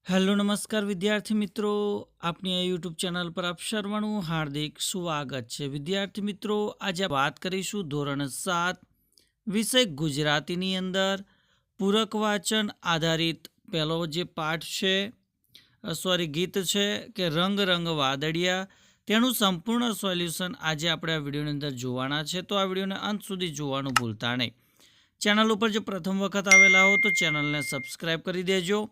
Hello નમસ્કાર વિદ્યાર્થી મિત્રો, આપની આ યુટ્યુબ ચેનલ પર આપ સર્વનું હાર્દિક સ્વાગત છે। વિદ્યાર્થી મિત્રો, આજે વાત કરીશું ધોરણ 7 વિષય ગુજરાતીની અંદર પૂરક વાચન આધારિત પહેલો જે પાઠ છે ગીત છે કે રંગ રંગ વાદળિયા, તેનું સંપૂર્ણ સોલ્યુશન આજે આપણે આ વિડીયોની અંદર જોવાના છે। તો આ વિડીયોને અંત સુધી જોવાનું ભૂલતા નહીં। ચેનલ ઉપર જો પ્રથમ વખત આવેલા હો તો ચેનલને સબસ્ક્રાઈબ કરી દેજો।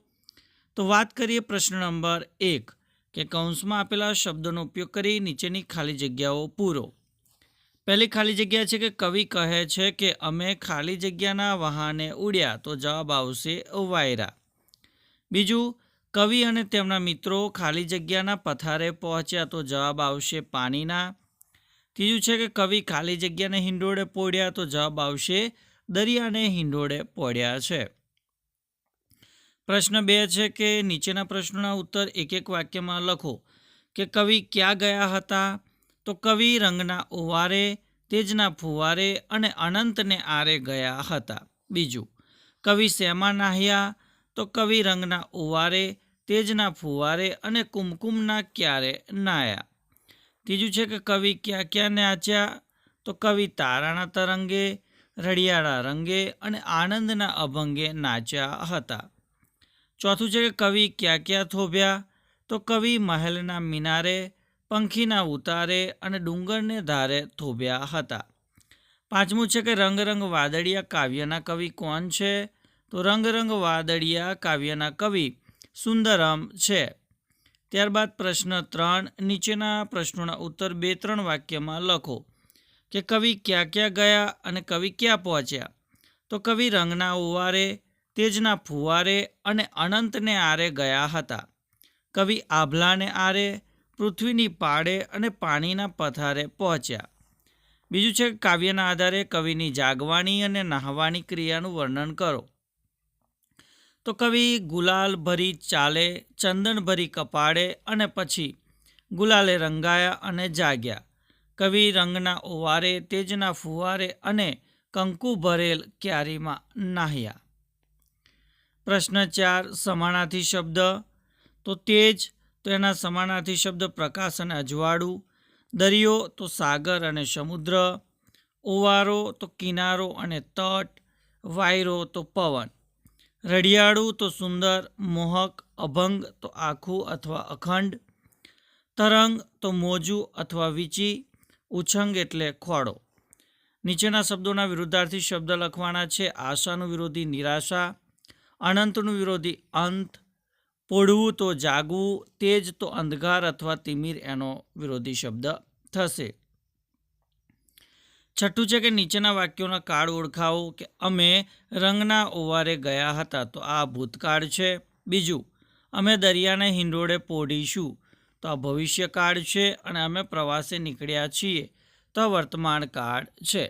તો વાત કરીએ પ્રશ્ન નંબર 1 કે કૌંસમાં આપેલા શબ્દોનો ઉપયોગ કરી નીચેની ખાલી જગ્યાઓ પૂરો। પહેલી ખાલી જગ્યા છે કે કવિ કહે છે કે અમે ખાલી જગ્યાના વહાણે ઉડ્યા, તો જવાબ આવશે વાયરા। બીજું, કવિ અને તેમના મિત્રો ખાલી જગ્યાના પથારે પહોંચ્યા, તો જવાબ આવશે પાણીના। ત્રીજું છે કે કવિ ખાલી જગ્યાને હિંડોળે પોડ્યા, તો જવાબ આવશે દરિયાને હિંડોળે પોડ્યા છે। પ્રશ્ન 2 છે કે નીચેના પ્રશ્નોના ઉત્તર એક એક વાક્યમાં લખો। કે કવિ ક્યાં ગયા હતા, તો કવિ રંગના ઓવારે, તેજના ફુવારે અને અનંતને આરે ગયા હતા। બીજું, કવિ શેમાં નાહ્યા, તો કવિ રંગના ઓવારે, તેજના ફુવારે અને કુમકુમના ક્યારે નાહ્યા। ત્રીજું છે કે કવિ ક્યાં ક્યાં નાચ્યા, તો કવિ તારાના તરંગે, રળિયાળા રંગે અને આનંદના અભંગે નાચ્યા હતા। ચોથું છે કે કવિ ક્યાં ક્યાં થોભ્યા, તો કવિ મહેલના મિનારે, પંખીના ઉતારે અને ડુંગરને ધારે થોભ્યા હતા। પાંચમું છે કે રંગ રંગ વાદળિયા કાવ્યના કવિ કોણ છે, તો રંગ રંગ વાદળિયા કાવ્યના કવિ સુંદરમ છે। ત્યારબાદ પ્રશ્ન 3, નીચેના પ્રશ્નોના ઉત્તર 2-3 વાક્યમાં લખો। કે કવિ ક્યાં ક્યાં ગયા અને કવિ ક્યાં પહોંચ્યા, તો કવિ રંગના ઓવારે, તેજના ફુવારે અને અનંતને આરે ગયા હતા। કવિ આભલાને આરે, પૃથ્વીની પાળે અને પાણીના પથારે પહોંચ્યા। બીજું છે કે કાવ્યના આધારે કવિની જાગવાની અને નહાવાની ક્રિયાનું વર્ણન કરો। તો કવિ ગુલાલ ભરી ચાલે, ચંદન ભરી કપાળે અને પછી ગુલાલે રંગાયા અને જાગ્યા। કવિ રંગના ઓવારે, તેજના ફુવારે અને કંકુ ભરેલ ક્યારીમાં નાહ્યા। પ્રશ્ન 4, સમાનાર્થી શબ્દ। તો તેજ, તો એના સમાનાર્થી શબ્દ પ્રકાશ અને અજવાળું। દરિયો, તો સાગર અને સમુદ્ર। ઓવારો, તો કિનારો અને તટ। વાયરો, તો પવન। રળિયાળું, તો સુંદર, મોહક। અભંગ, તો આખું અથવા અખંડ। તરંગ, તો મોજું અથવા વીંચી। ઉછંગ એટલે ખોડો। નીચેના શબ્દોના વિરુદ્ધાર્થી શબ્દ લખવાના છે। આશાનું વિરોધી નિરાશા, અનંતનું વિરોધી અંત, પોઢવું તો જાગવું, તેજ તો અંધકાર અથવા તિમિર એનો વિરોધી શબ્દ થશે। છઠ્ઠું છે કે નીચેના વાક્યોના કાળ ઓળખાવો। કે અમે રંગના ઓવારે ગયા હતા, તો આ ભૂતકાળ છે। બીજું, અમે દરિયાને હિંડોળે પોઢીશું, તો આ ભવિષ્યકાળ છે। અને અમે પ્રવાસે નીકળ્યા છીએ, તો આ વર્તમાન કાળ છે।